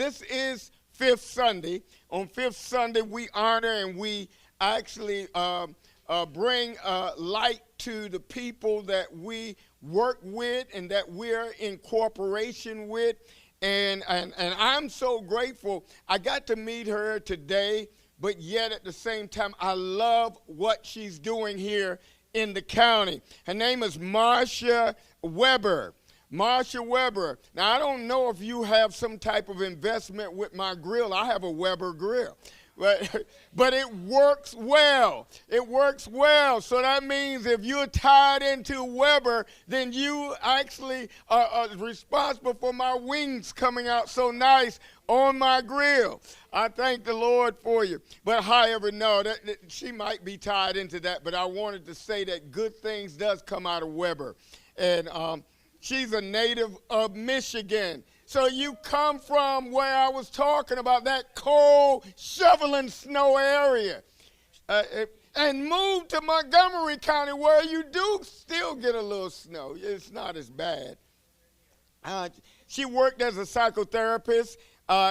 this is Fifth Sunday. On Fifth Sunday, we honor and we actually bring light to the people that we work with and that we're in cooperation with. And I'm so grateful. I got to meet her today, but yet at the same time, I love what she's doing here in the county. Her name is Marcia Weber. Marcia Weber. Now, I don't know if you have some type of investment with my grill. I have a Weber grill. But it works well. It works well. So that means if you're tied into Weber, then you actually are responsible for my wings coming out so nice on my grill. I thank the Lord for you. But however, no, she might be tied into that. But I wanted to say that good things does come out of Weber. And she's a native of Michigan. So you come from where I was talking about, that cold, shoveling snow area, and move to Montgomery County where you do still get a little snow. It's not as bad. She worked as a psychotherapist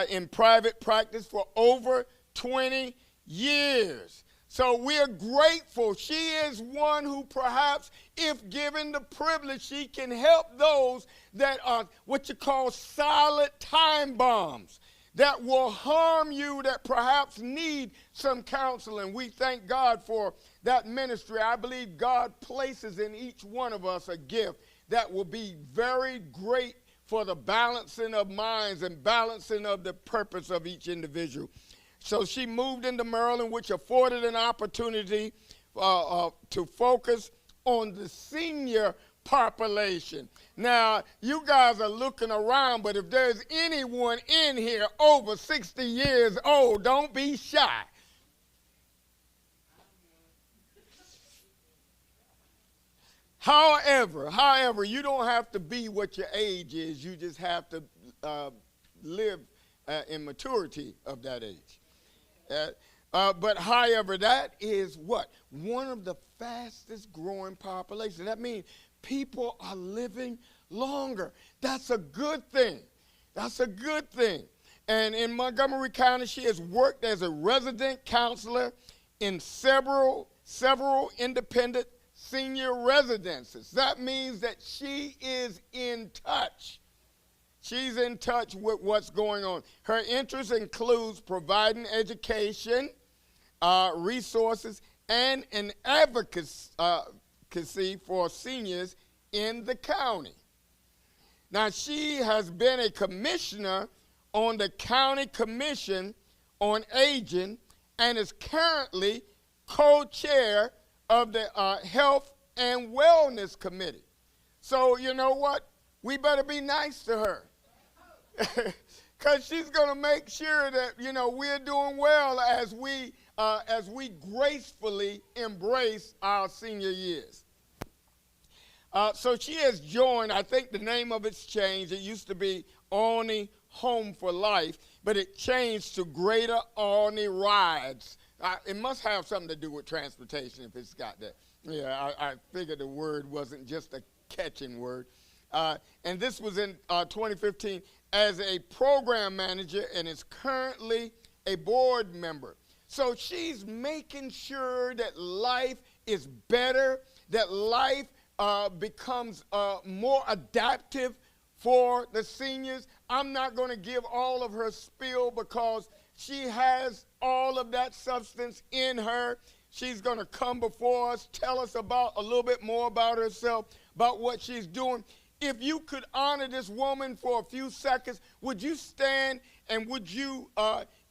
in private practice for over 20 years. So we're grateful. She is one who perhaps, if given the privilege, she can help those that are what you call silent time bombs that will harm you, that perhaps need some counseling. We thank God for that ministry. I believe God places in each one of us a gift that will be very great for the balancing of minds and balancing of the purpose of each individual. So she moved into Maryland, which afforded an opportunity to focus on the senior population. Now, you guys are looking around, but if there's anyone in here over 60 years old, don't be shy. However, you don't have to be what your age is. You just have to live in maturity of that age. But however, that is what? One of the fastest growing populations. That means people are living longer. That's a good thing. That's a good thing. And in Montgomery County, she has worked as a resident counselor in several independent senior residences. That means that she is in touch. She's in touch with what's going on. Her interests includes providing education, resources, and an advocacy for seniors in the county. Now, she has been a commissioner on the County Commission on Aging and is currently co-chair of the Health and Wellness Committee. So, you know what? We better be nice to her. Because she's going to make sure that, we're doing well as we gracefully embrace our senior years. So she has joined, I think the name of it's changed. It used to be Olney Home for Life, but it changed to Greater Olney Rides. It must have something to do with transportation if it's got that. Yeah, I figured the word wasn't just a catching word. And this was in 2015 as a program manager and is currently a board member. So she's making sure that life is better, that life becomes more adaptive for the seniors. I'm not going to give all of her spiel because she has all of that substance in her. She's going to come before us, tell us about a little bit more about herself, about what she's doing. If you could honor this woman for a few seconds, would you stand and would you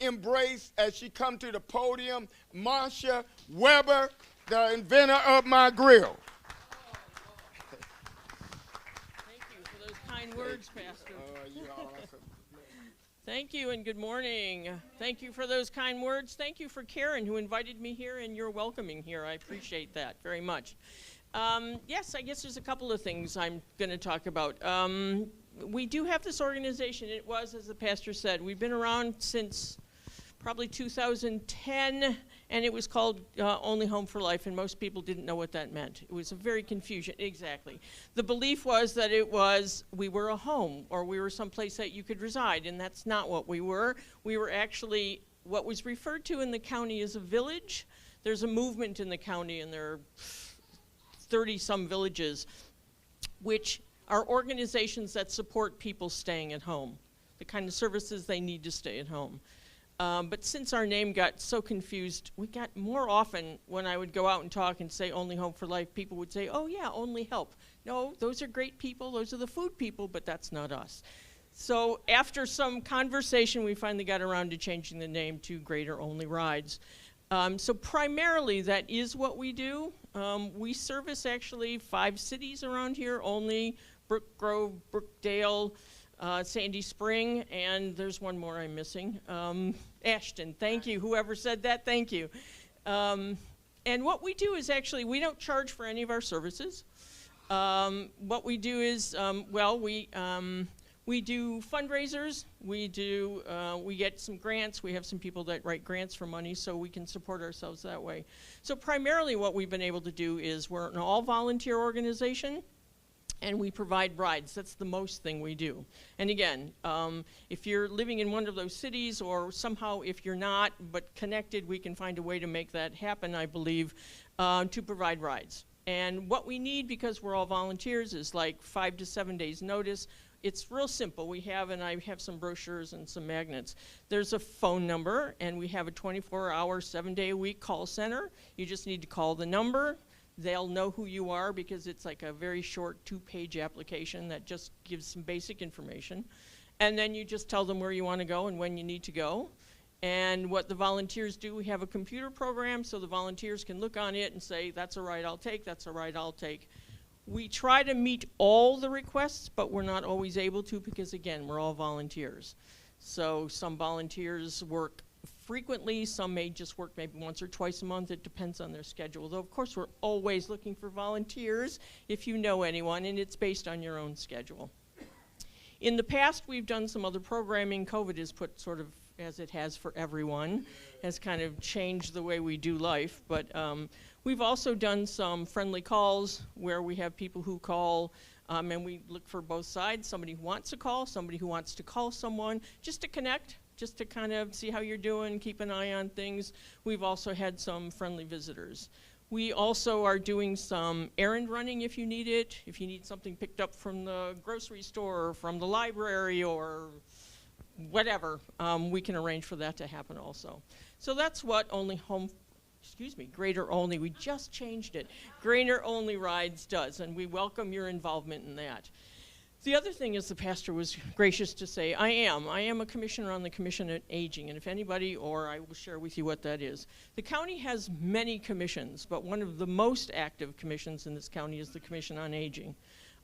embrace, as she come to the podium, Marcia Weber, the inventor of my grill. Thank you for those kind words, Pastor. You're awesome. Thank you and good morning. Thank you for those kind words. Thank you for Karen, who invited me here, and you're welcoming here. I appreciate that very much. Yes, I guess there's a couple of things I'm going to talk about. We do have this organization. It was, as the pastor said, we've been around since probably 2010, and it was called Only Home for Life, and most people didn't know what that meant. It was a very confusion, exactly. The belief was that we were a home, or we were someplace that you could reside, and that's not what we were. We were actually what was referred to in the county as a village. There's a movement in the county, and there are 30-some villages, which are organizations that support people staying at home, the kind of services they need to stay at home. But since our name got so confused, we got more often when I would go out and talk and say Only Home for Life, people would say, oh yeah, Only Help. No, those are great people, those are the food people, but that's not us. So after some conversation, we finally got around to changing the name to Greater Olney Rides. So primarily that is what we do. We service actually 5 cities around here: Olney, Brook Grove, Brookdale, Sandy Spring, and there's one more I'm missing. Ashton, thank you. Whoever said that, thank you. And what we do is actually, we don't charge for any of our services. What we do is, we do fundraisers. We get some grants. We have some people that write grants for money, so we can support ourselves that way. So primarily what we've been able to do is we're an all-volunteer organization, and we provide rides. That's the most thing we do. And again, if you're living in one of those cities, or somehow if you're not, but connected, we can find a way to make that happen, I believe, to provide rides. And what we need, because we're all volunteers, is like 5 to 7 days notice. It's real simple. I have some brochures and some magnets. There's a phone number, and we have a 24-hour, 7-day-a-week call center. You just need to call the number. They'll know who you are, because it's like a very short 2-page application that just gives some basic information. And then you just tell them where you want to go and when you need to go. And what the volunteers do, we have a computer program so the volunteers can look on it and say, that's a ride I'll take, that's a ride I'll take. We try to meet all the requests, but we're not always able to, because again, we're all volunteers. So some volunteers work frequently, some may just work maybe once or twice a month. It depends on their schedule. Though of course we're always looking for volunteers if you know anyone, and it's based on your own schedule. In the past, we've done some other programming. COVID has put, sort of as it has for everyone, has kind of changed the way we do life. But we've also done some friendly calls where we have people who call, and we look for both sides: somebody who wants to call, somebody who wants to call someone, just to connect, just to kind of see how you're doing, keep an eye on things. We've also had some friendly visitors. We also are doing some errand running if you need it. If you need something picked up from the grocery store or from the library or whatever, we can arrange for that to happen also. So that's what Greater Olney, we just changed it, Greater Olney Rides does, and we welcome your involvement in that. The other thing is, the pastor was gracious to say, I am a commissioner on the Commission on Aging, and if anybody, or I will share with you what that is. The county has many commissions, but one of the most active commissions in this county is the Commission on Aging.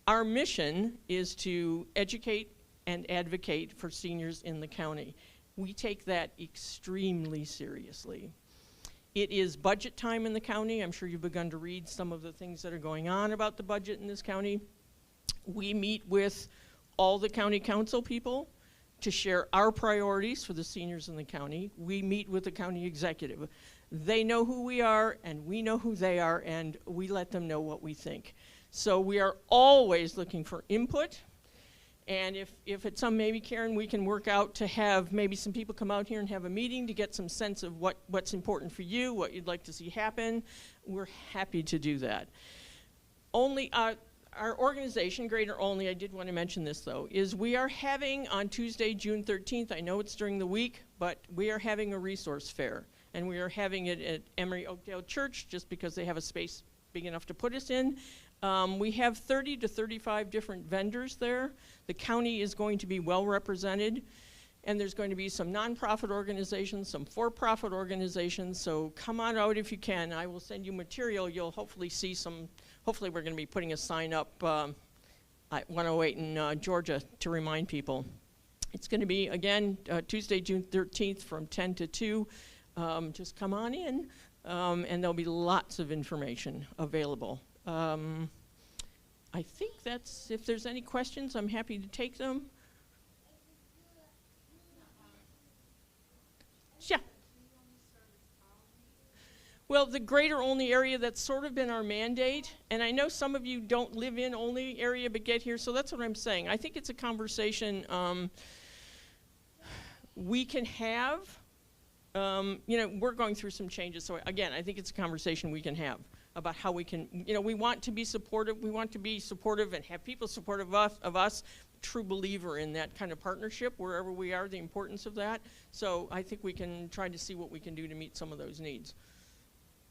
Our mission is to educate and advocate for seniors in the county. We take that extremely seriously. It is budget time in the county. I'm sure you've begun to read some of the things that are going on about the budget in this county. We meet with all the county council people to share our priorities for the seniors in the county. We meet with the county executive. They know who we are, and we know who they are, and we let them know what we think. So we are always looking for input. And if it's some, maybe Karen, we can work out to have maybe some people come out here and have a meeting to get some sense of what's important for you, what you'd like to see happen. We're happy to do that. Our organization, Greater Olney, I did want to mention this though, is we are having on Tuesday, June 13th, I know it's during the week, but we are having a resource fair. And we are having it at Emory Oakdale Church just because they have a space big enough to put us in. We have 30 to 35 different vendors there. The county is going to be well represented, and there's going to be some nonprofit organizations, some for-profit organizations, so come on out if you can. I will send you material. You'll hopefully see some, hopefully we're going to be putting a sign up at 108 in Georgia to remind people. It's going to be, again, Tuesday, June 13th from 10 to 2. Just come on in, and there'll be lots of information available. I think that's, if there's any questions, I'm happy to take them. Yeah. Well, the greater Olney area, that's sort of been our mandate, and I know some of you don't live in Olney area but get here, so that's what I'm saying. I think it's a conversation we can have. You know, we're going through some changes, so again, I think it's a conversation we can have about how we can, you know, we want to be supportive, and have people supportive of us. True believer in that kind of partnership, wherever we are, the importance of that. So I think we can try to see what we can do to meet some of those needs.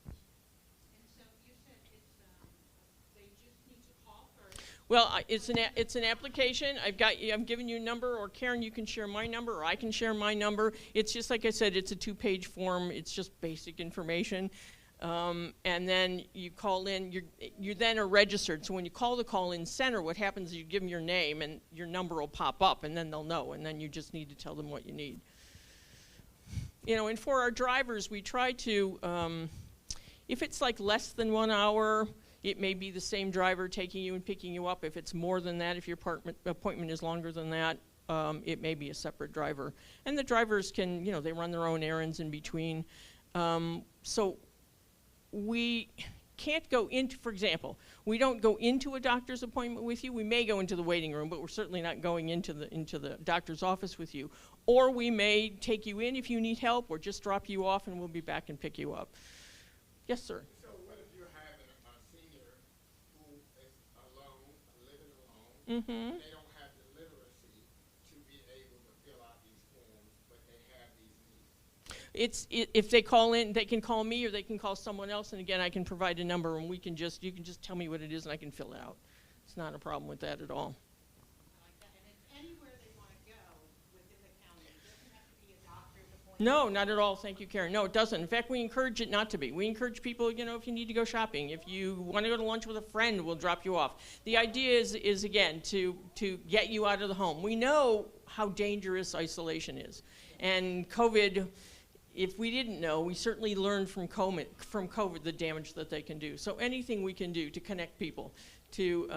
And so you said they just need to call first. Well, it's an application. I'm giving you a number, or Karen, you can share my number, or I can share my number. It's just like I said, it's a 2-page form. It's just basic information. And then you call in, you then are registered. So when you call the call-in center, what happens is you give them your name and your number will pop up, and then they'll know, and then you just need to tell them what you need. You know, and for our drivers, we try to, if it's like less than 1 hour, it may be the same driver taking you and picking you up. If it's more than that, if your appointment is longer than that, it may be a separate driver. And the drivers can, you know, they run their own errands in between. So we can't go into, for example, we don't go into a doctor's appointment with you. We may go into the waiting room, but we're certainly not going into the doctor's office with you. Or we may take you in if you need help, or just drop you off and we'll be back and pick you up. Yes, sir. So what if you're having a senior who is alone, living alone, and they don't have the literacy to be able to fill out these forms, but they have these needs? If they call in, they can call me or they can call someone else, and again, I can provide a number, and you can just tell me what it is and I can fill it out. It's not a problem with that at all. I like that. And it's anywhere they want to go within the county. It doesn't have to be a doctor's appointment. No, not at all. Thank you, Karen. No, it doesn't. In fact, we encourage it not to be. We encourage people, you know, if you need to go shopping, if you want to go to lunch with a friend, we'll drop you off. The idea is again, to get you out of the home. We know how dangerous isolation is. And COVID, if we didn't know, we certainly learned from COVID the damage that they can do. So anything we can do to connect people, to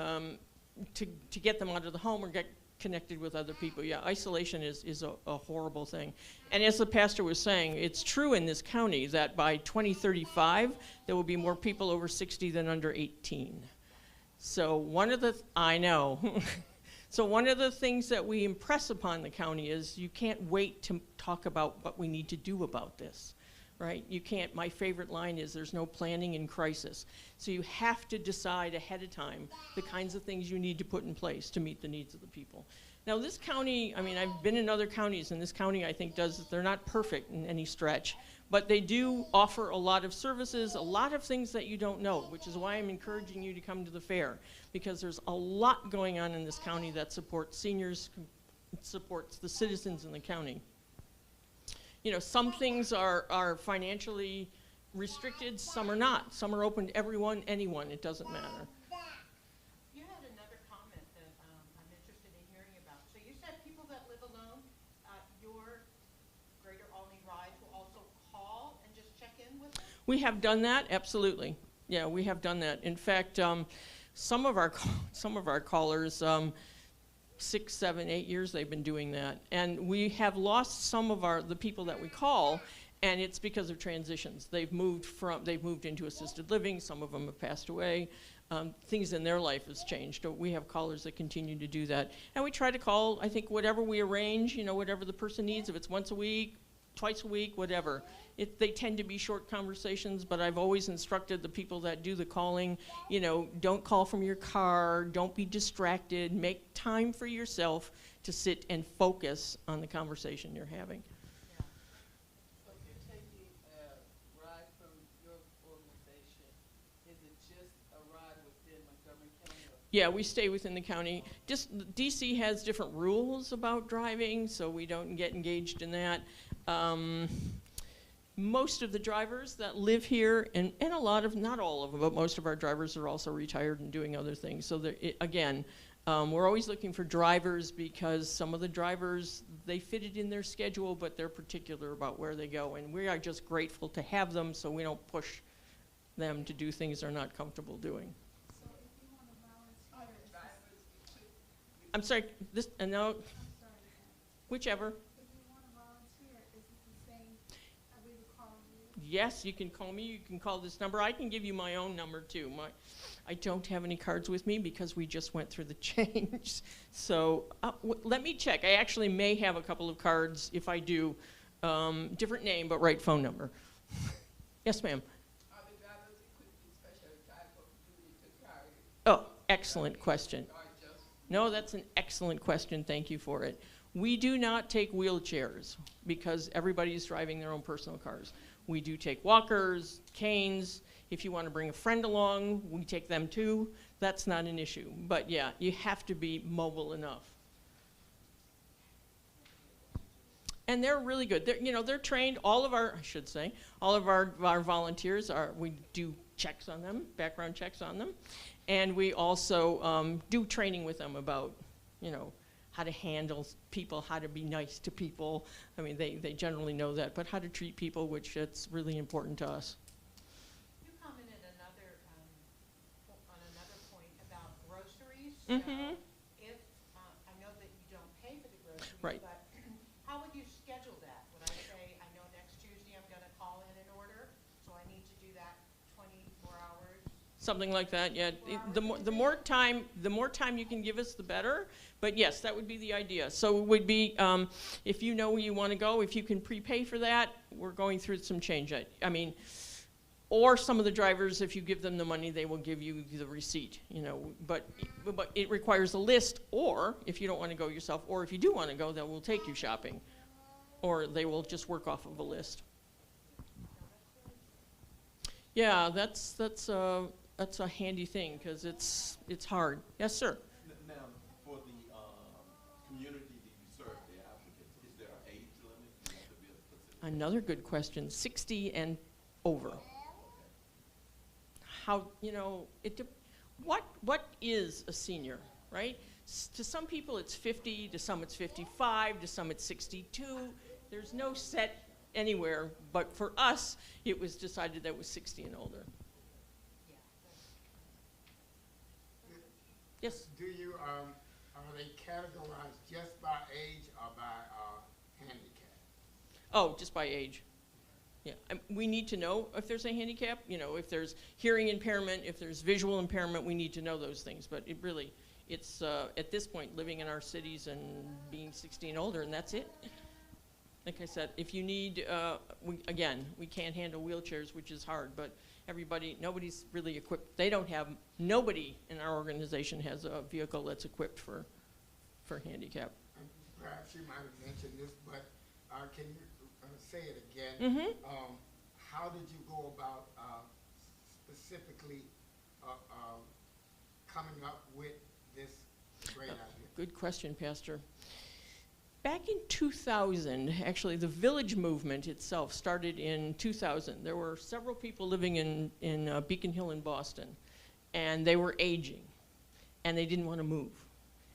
get them out of the home or get connected with other people. Yeah, isolation is a horrible thing. And as the pastor was saying, it's true in this county that by 2035, there will be more people over 60 than under 18. So I know. So one of the things that we impress upon the county is you can't wait to talk about what we need to do about this, right? You can't, my favorite line is there's no planning in crisis. So you have to decide ahead of time the kinds of things you need to put in place to meet the needs of the people. Now this county, I mean, I've been in other counties, and this county I think they're not perfect in any stretch, but they do offer a lot of services, a lot of things that you don't know, which is why I'm encouraging you to come to the fair, because there's a lot going on in this county that supports seniors, supports the citizens in the county. You know, some things are financially restricted, some are not. Some are open to everyone, anyone, it doesn't matter. You had another comment that I'm interested in hearing about. So you said people that live alone, your Greater Olney Ride will also call and just check in with them? We have done that, absolutely. Yeah, we have done that. In fact, some of our callers, 6, 7, 8 years they've been doing that, and we have lost some of the people that we call, and it's because of transitions. They've moved into assisted living. Some of them have passed away. Things in their life has changed. We have callers that continue to do that, and we try to call. I think whatever we arrange, you know, whatever the person needs. If it's once a week, twice a week, whatever. They tend to be short conversations, but I've always instructed the people that do the calling, you know, don't call from your car, don't be distracted, make time for yourself to sit and focus on the conversation you're having. Yeah. So if you're taking a ride from your organization, is it just a ride within Montgomery County? Yeah, we stay within the county. Just DC has different rules about driving, so we don't get engaged in that. Most of the drivers that live here, and a lot of, not all of them, but most of our drivers are also retired and doing other things. So again, we're always looking for drivers, because some of the drivers, they fit it in their schedule, but they're particular about where they go. And we are just grateful to have them, so we don't push them to do things they're not comfortable doing. So if you want to volunteer, I'm sorry, no, I'm sorry, whichever. if you want to volunteer, is it the same, we would call you? Yes, you can call me. You can call this number. I can give you my own number too. I don't have any cards with me because we just went through the change. So let me check. I actually may have a couple of cards. If I do, different name but right phone number. Yes, ma'am. Are the drivers equipped with special type of duty to carry? Oh, excellent question. Or just No, that's an excellent question. Thank you for it. We do not take wheelchairs because everybody's driving their own personal cars. We do take walkers, canes. If you want to bring a friend along, we take them too. That's not an issue. But yeah, you have to be mobile enough. And they're really good. They're trained. All of our volunteers we do checks on them, background checks on them. And we also do training with them about, how to handle people, how to be nice to people. I mean, they generally know that, but how to treat people, which it's really important to us. You commented on another point about groceries. Mm-hmm. So if, I know that you don't pay for the groceries, Right. but how would you schedule that? Would I say, I know next Tuesday I'm gonna call in an order, so I need to do that 24 hours? Something like that, yeah. The more time you can give us, the better. But yes, that would be the idea. So it would be, if you know where you want to go, if you can prepay for that, we're going through some change. Or some of the drivers, if you give them the money, they will give you the receipt. But it requires a list. Or if you don't want to go yourself, or if you do want to go, they will take you shopping, or they will just work off of a list. Yeah, that's a handy thing because it's hard. Yes, sir. Now, for the community that you serve, the applicants, is there an age limit? Do you have to be a specific? Another good question. 60 and over. How what is a senior, right? To some people it's 50, to some it's 55, to some it's 62. There's no set anywhere, but for us, it was decided that it was 60 and older. Yes? Do you, are they categorized just by age or by handicap? Oh, just by age. Yeah, we need to know if there's a handicap, if there's hearing impairment, if there's visual impairment, we need to know those things. But it's at this point, living in our cities and being 60 and older, and that's it. Like I said, if you need, we can't handle wheelchairs, which is hard, but nobody's really equipped. Nobody in our organization has a vehicle that's equipped for handicap. Perhaps you might have mentioned this, but can you say it again? Mm-hmm. How did you go about specifically coming up with this great idea? Good question, Pastor. Back in 2000, actually, the village movement itself started in 2000. There were several people living in Beacon Hill in Boston, and they were aging, and they didn't want to move,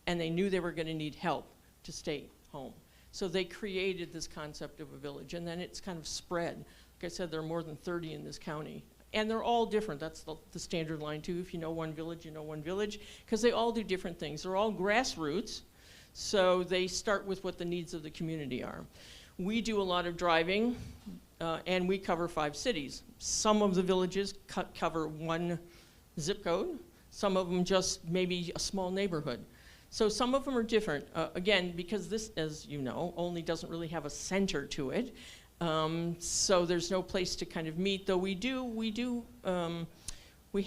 and they knew they were going to need help to stay home. So they created this concept of a village, and then it's kind of spread. Like I said, there are more than 30 in this county, and they're all different. That's the standard line, too. If you know one village, you know one village, because they all do different things. They're all grassroots. So they start with what the needs of the community are. We do a lot of driving, and we cover 5 cities. Some of the villages cover 1 zip code. Some of them just maybe a small neighborhood. So some of them are different. Again, because this, as you know, Olney doesn't really have a center to it. So there's no place to kind of meet, though we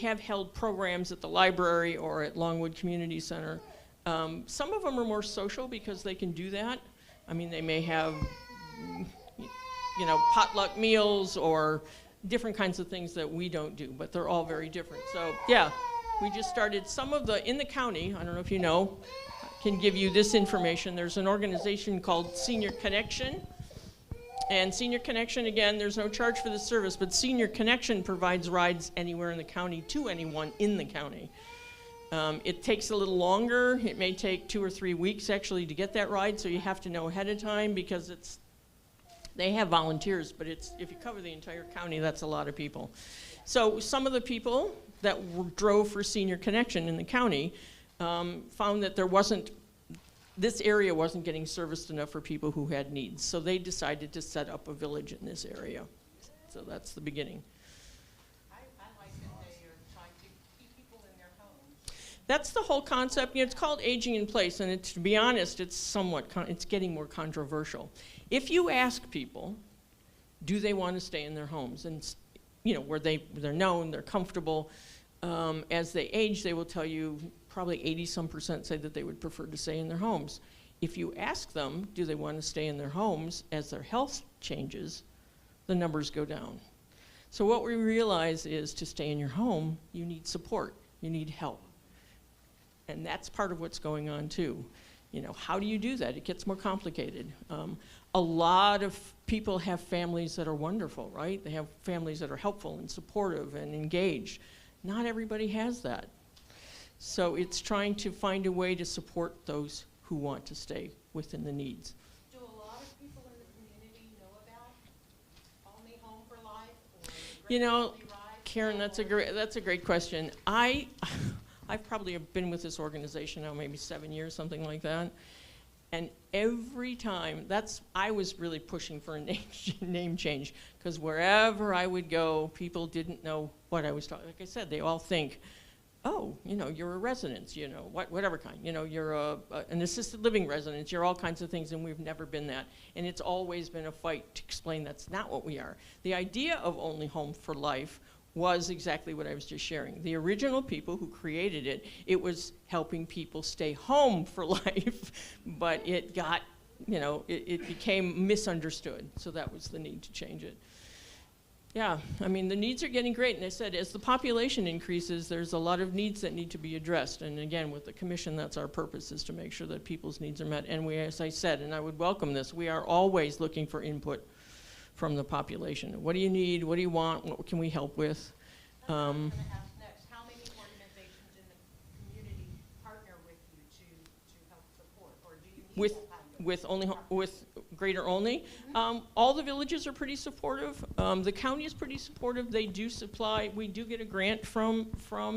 have held programs at the library or at Longwood Community Center. Some of them are more social because they can do that. I mean, they may have, potluck meals or different kinds of things that we don't do, but they're all very different. So, yeah, we just started in the county, I don't know if you know, can give you this information. There's an organization called Senior Connection. And Senior Connection, again, there's no charge for this service, but Senior Connection provides rides anywhere in the county to anyone in the county. It takes a little longer. It may take 2 or 3 weeks actually to get that ride, so you have to know ahead of time because they have volunteers, but if you cover the entire county, that's a lot of people. So some of the people that drove for Senior Connection in the county found that this area wasn't getting serviced enough for people who had needs, so they decided to set up a village in this area. So that's the beginning. I like that they are trying to keep people in their homes. That's the whole concept. You know, it's called aging in place, and to be honest, it's it's getting more controversial. If you ask people, do they want to stay in their homes, and you know, where they're known, they're comfortable, as they age, they will tell you probably 80% say that they would prefer to stay in their homes. If you ask them, do they want to stay in their homes, as their health changes, the numbers go down. So what we realize is, to stay in your home, you need support, you need help. And that's part of what's going on too. You know, how do you do that? It gets more complicated. A lot of people have families that are wonderful, right? They have families that are helpful and supportive and engaged. Not everybody has that. So it's trying to find a way to support those who want to stay within the needs. Do a lot of people in the community know about Olney Home for Life or You know, Olney Ride? Karen, that's a great question. I've probably been with this organization now maybe 7 years, something like that. And every time, I was really pushing for a name change, because wherever I would go, people didn't know what I was talking. Like I said, they all think, oh, you know, you're a residence, you know, whatever kind. You know, you're an assisted living residence, you're all kinds of things, and we've never been that. And it's always been a fight to explain that's not what we are. The idea of Olney Home for Life was exactly what I was just sharing. The original people who created it, it was helping people stay home for life, but it got, you know, it became misunderstood. So that was the need to change it. Yeah, I mean, the needs are getting great. And I said, as the population increases, there's a lot of needs that need to be addressed. And again, with the commission, that's our purpose, is to make sure that people's needs are met. And we, as I said, and I would welcome this, we are always looking for input from the population. What do you need? What do you want? What can we help with? That's what I was going to ask next. How many organizations in the community partner with you to help support, or do you need that kind of with Greater Olney? All the villages are pretty supportive. The county is pretty supportive. They do supply. We do get a grant from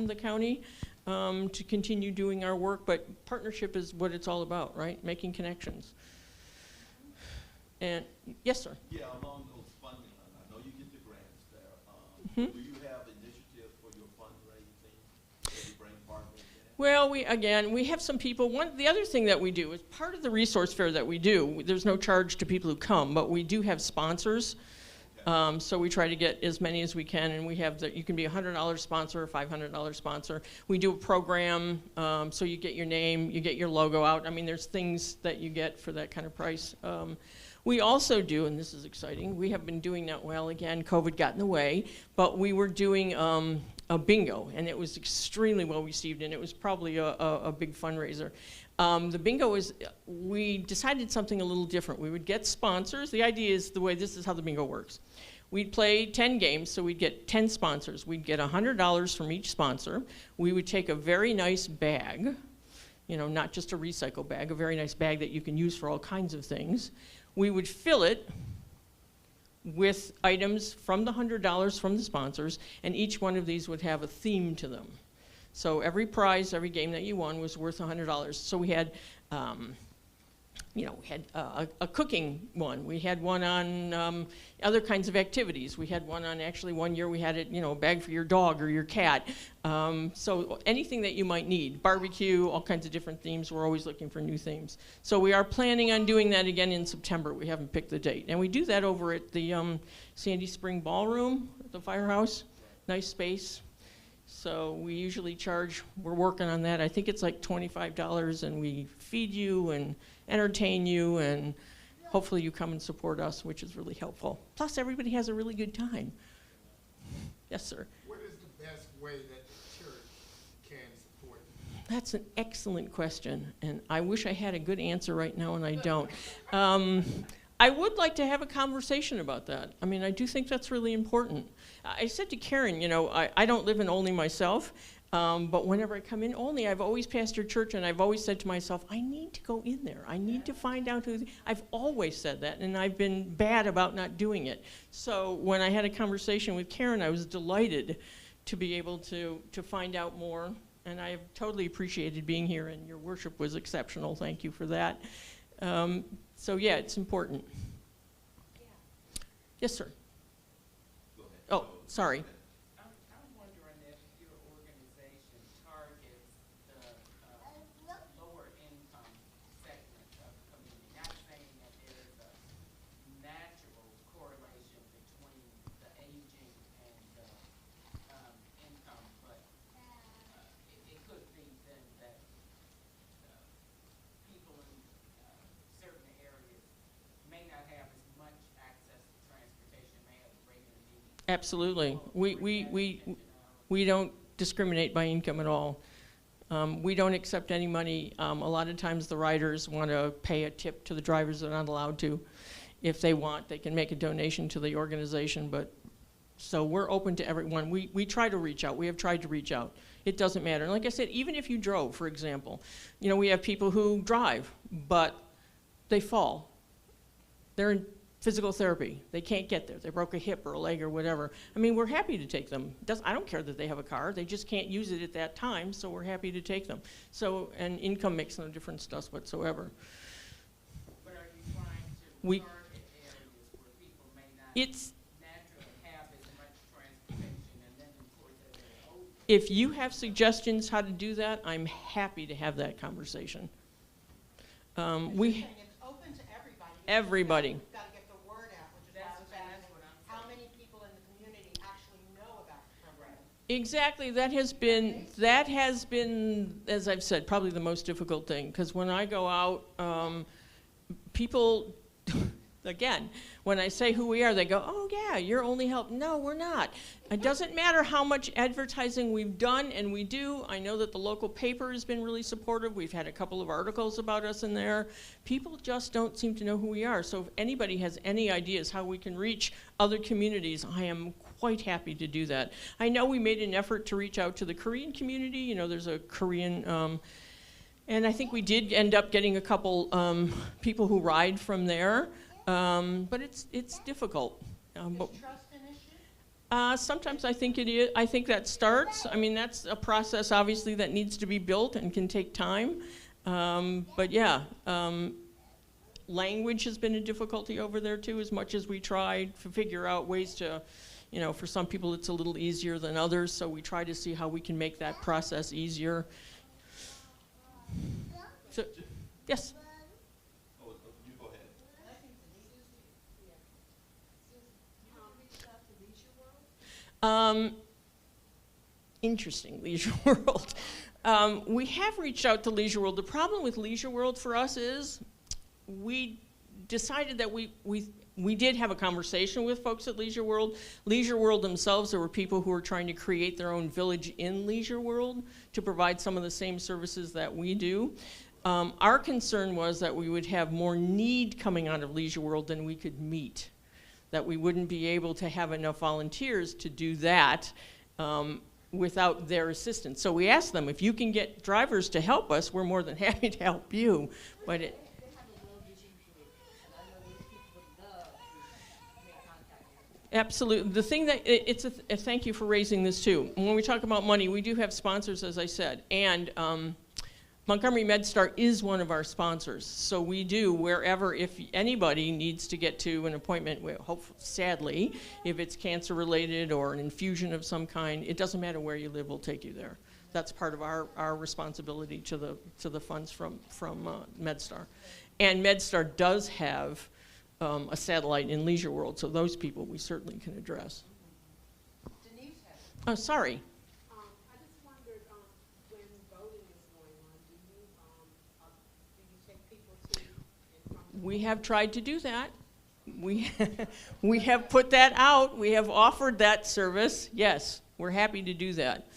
the county to continue doing our work. But partnership is what it's all about, right? Making connections. And yes, sir. Yeah, along those funding lines, I know you get the grants there. Do you have initiatives for your fundraising that you bring partners in? Well, we have some people. The other thing that we do is part of the resource fair that we do. There's no charge to people who come, but we do have sponsors. Okay. So we try to get as many as we can, and we have you can be a $100 sponsor, a $500 sponsor. We do a program, so you get your name, you get your logo out. I mean, there's things that you get for that kind of price. We also do, and this is exciting, we have been doing that well. Again, COVID got in the way, but we were doing a bingo, and it was extremely well received, and it was probably a big fundraiser. The bingo is, we decided something a little different. We would get sponsors. The idea is this is how the bingo works. We'd play 10 games, so we'd get 10 sponsors. We'd get $100 from each sponsor. We would take a very nice bag, you know, not just a recycle bag, a very nice bag that you can use for all kinds of things. We would fill it with items from the $100 from the sponsors, and each one of these would have a theme to them. So every prize, every game that you won was worth $100. So we had, a cooking one. We had one on other kinds of activities. We had one on, actually one year we had it, you know, a bag for your dog or your cat. So anything that you might need, barbecue, all kinds of different themes. We're always looking for new themes. So we are planning on doing that again in September. We haven't picked the date. And we do that over at the Sandy Spring Ballroom at the firehouse. Nice space. So we usually charge, we're working on that. I think it's like $25, and we feed you and entertain you, and hopefully you come and support us, which is really helpful. Plus, everybody has a really good time. Yes, sir. What is the best way that the church can support you? That's an excellent question, and I wish I had a good answer right now, and I don't. I would like to have a conversation about that. I mean, I do think that's really important. I said to Karen, you know, I don't live in Olney myself, but whenever I come in Olney, I've always pastored church, and I've always said to myself, I need to go in there. I need to find out who. I've always said that, and I've been bad about not doing it. So when I had a conversation with Karen, I was delighted to be able to find out more, and I have totally appreciated being here, and your worship was exceptional. Thank you for that. So yeah, it's important. Yeah. Yes, sir. sorry. I'm wondering if your organization targets the lower income segment of the community. Not saying that there is a natural correlation between the aging and the income, but it could be then that people in certain areas may not have as much access to transportation, may have greater needs. Absolutely. We don't discriminate by income at all. We don't accept any money. A lot of times the riders want to pay a tip to the drivers. They're not allowed to. If they want, they can make a donation to the organization. But so we're open to everyone. We try to reach out. We have tried to reach out. It doesn't matter. And like I said, even if you drove, for example, you know, we have people who drive, but they fall. They're in physical therapy. They can't get there. They broke a hip or a leg or whatever. I mean, we're happy to take them. I don't care that they have a car. They just can't use it at that time, so we're happy to take them. So, and income makes no difference to us whatsoever. But are you trying to We- target areas where people may not It's, naturally have as much transportation, and then of course as they're older? if you have suggestions how to do that, I'm happy to have that conversation. We, It's open to everybody. Everybody. We've got to get the word out, which is why I was asking, how many people in the community actually know about the program? exactly, that has been, as I've said, probably the most difficult thing, because when I go out, people, again, when I say who we are, they go, oh yeah, you're Only Help. No, we're not. It doesn't matter how much advertising we've done, and we do. I know that the local paper has been really supportive. We've had a couple of articles about us in there. People just don't seem to know who we are. So if anybody has any ideas how we can reach other communities, I am quite happy to do that. I know we made an effort to reach out to the Korean community. You know, there's a Korean, and I think we did end up getting a couple people who ride from there. But it's difficult. But Is trust an issue? sometimes I think it is. I think that starts. I mean, that's a process, obviously, that needs to be built and can take time. But yeah, language has been a difficulty over there too, as much as we tried to figure out ways to, you know, for some people it's a little easier than others, so we try to see how we can make that process easier. So, yes? Oh, you go ahead. Interesting, Leisure World. We have reached out to Leisure World. The problem with Leisure World for us is we decided that we did have a conversation with folks at Leisure World. Leisure World themselves, there were people who were trying to create their own village in Leisure World to provide some of the same services that we do. Our concern was that we would have more need coming out of Leisure World than we could meet, that we wouldn't be able to have enough volunteers to do that without their assistance. So we asked them, if you can get drivers to help us, we're more than happy to help you. But it, absolutely. The thing that, it's a thank you for raising this too. When we talk about money, we do have sponsors, as I said, and Montgomery MedStar is one of our sponsors. So we do, wherever, if anybody needs to get to an appointment, sadly, if it's cancer related or an infusion of some kind, it doesn't matter where you live, we'll take you there. That's part of our responsibility to the funds from MedStar. And MedStar does have a satellite in Leisure World, so those people we certainly can address. Denise has. Oh, sorry. I just wondered, when voting is going on, do you take people to and from? We have tried to do that. We have put that out. We have offered that service. Yes, we're happy to do that.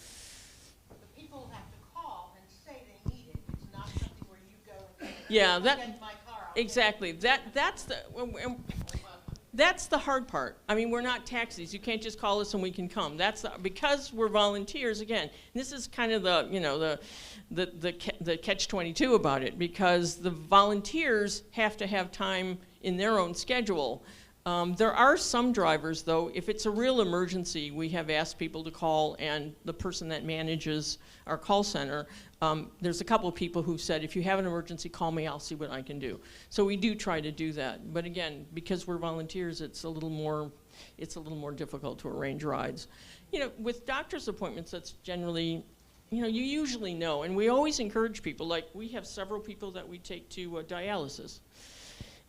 The people have to call and say they need it. It's not something where you go and say, Yeah, "I'll that get my car, I'll get exactly. That's the hard part. I mean, we're not taxis. You can't just call us and we can come. Because we're volunteers. Again, this is kind of the catch-22 about it, because the volunteers have to have time in their own schedule. There are some drivers, though, if it's a real emergency, we have asked people to call, and the person that manages our call center, there's a couple of people who said, if you have an emergency, call me, I'll see what I can do. So we do try to do that. But again, because we're volunteers, it's a little more difficult to arrange rides. You know, with doctor's appointments, that's generally, you know, you usually know, and we always encourage people, like we have several people that we take to dialysis.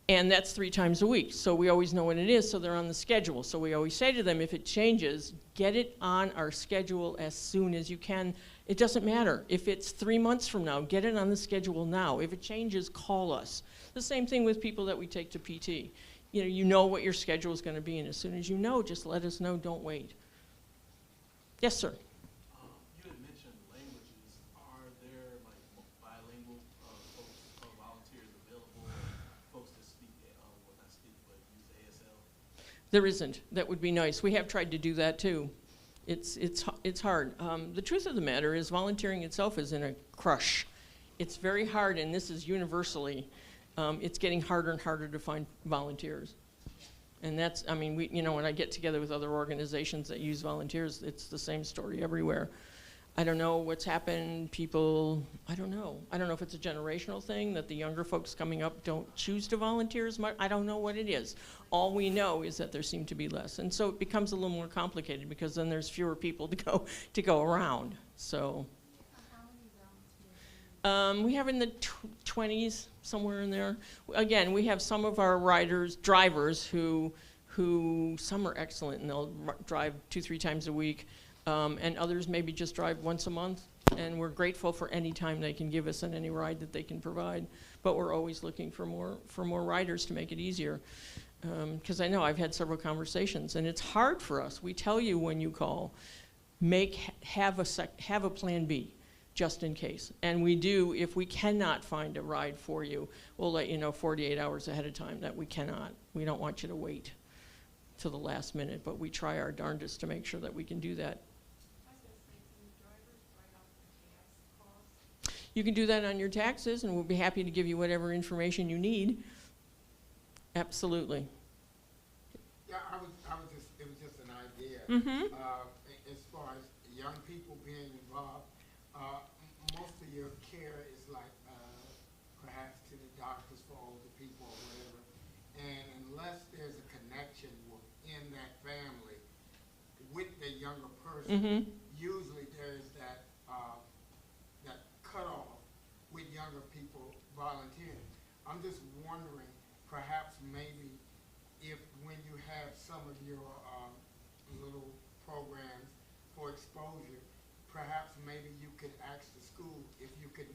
And that's 3 times a week, so we always know when it is, so they're on the schedule. So we always say to them, if it changes, get it on our schedule as soon as you can. It doesn't matter. If it's 3 months from now, get it on the schedule now. If it changes, call us. The same thing with people that we take to PT. You know what your schedule is going to be, and as soon as you know, just let us know, don't wait. Yes, sir? You had mentioned languages. Are there like bilingual folks, volunteers available, folks that speak, well not speak, but use ASL? There isn't. That would be nice. We have tried to do that too. It's hard. The truth of the matter is volunteering itself is in a crush. It's very hard, and this is universally. It's getting harder and harder to find volunteers. And that's, I mean, when I get together with other organizations that use volunteers, it's the same story everywhere. I don't know what's happened. People, I don't know. I don't know if it's a generational thing that the younger folks coming up don't choose to volunteer as much. I don't know what it is. All we know is that there seem to be less. And so it becomes a little more complicated because then there's fewer people to go around. So we have in the 20s, somewhere in there. Again, we have some of our drivers who some are excellent and they'll drive 2-3 times a week. And others maybe just drive once a month, and we're grateful for any time they can give us and any ride that they can provide. But we're always looking for more riders to make it easier. Because I know I've had several conversations, and it's hard for us. We tell you when you call, have a plan B, just in case. And we do, if we cannot find a ride for you, we'll let you know 48 hours ahead of time that we cannot. We don't want you to wait to the last minute, but we try our darndest to make sure that we can do that. You can do that on your taxes, and we'll be happy to give you whatever information you need. Absolutely. Yeah, it was just an idea. Mm-hmm. As far as young people being involved, most of your care is like perhaps to the doctors for older people or whatever. And unless there's a connection within that family with the younger person, usually there's that cutoff with younger people volunteering. I'm just wondering, perhaps maybe if when you have some of your little programs for exposure, perhaps maybe you could ask the school if you could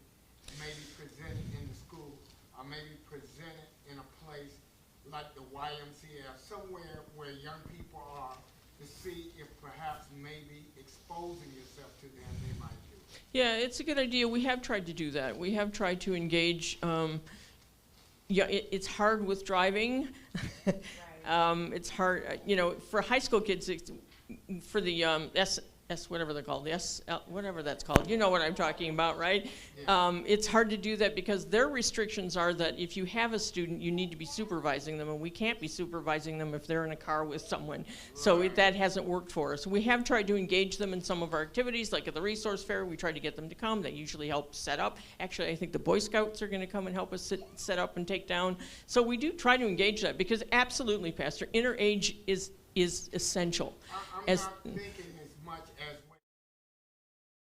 maybe present it in the school, or maybe present it in a place like the YMCA, somewhere where young people are, to see if perhaps maybe exposing yourself to them they might do. Yeah, it's a good idea. We have tried to do that. We have tried to engage. It's hard with driving. It's hard, for high school kids, for the whatever they're called, whatever that's called. You know what I'm talking about, right? Yeah. It's hard to do that because their restrictions are that if you have a student, you need to be supervising them, and we can't be supervising them if they're in a car with someone. So that hasn't worked for us. We have tried to engage them in some of our activities, like at the resource fair. We try to get them to come. They usually help set up. Actually, I think the Boy Scouts are going to come and help us set up and take down. So we do try to engage that because absolutely, Pastor, interage is essential. I'm not thinking